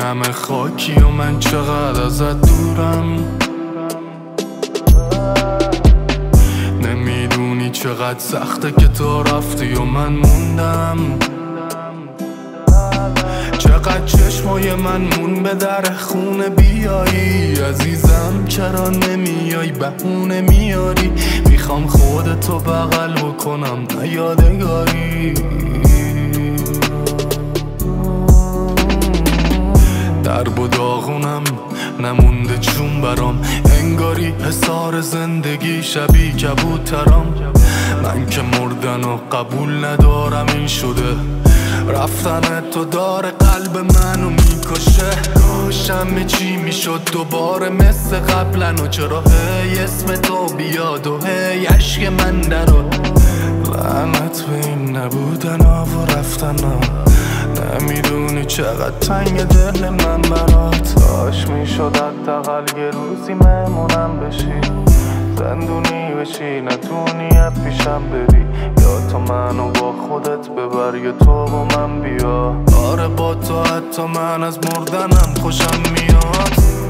همه خاکی و من چقدر ازت دورم. نمیدونی چقدر سخته که تو رفتی و من موندم. چقدر چشمای من مون به در خونه بیایی. عزیزم چرا نمیای بهونه میاری. میخوام خودتو بغل بکنم نه یادگاری. درب و داغونم نمونده چون برام. انگاری حصار زندگی شبیه کبوترام. من که مردن و قبول ندارم این شده. رفتن تو داره قلب منو میکشه. کاش همه چی میشد دوباره مثل قبلن. و چرا هی اسم تو بیاد و هی عشق من درو. لعنت به این نبودن ها و رفتن ها. نمیدونی چقدر تنگ دل من برات. کاش میشد حداقل یه روزی مهمونم بشی. زندونی بشی نتونی پیشم بری. یا تو منو با خودت ببر یا تو با من بیا. آره با تو حتی من از مردنم خوشم میاد.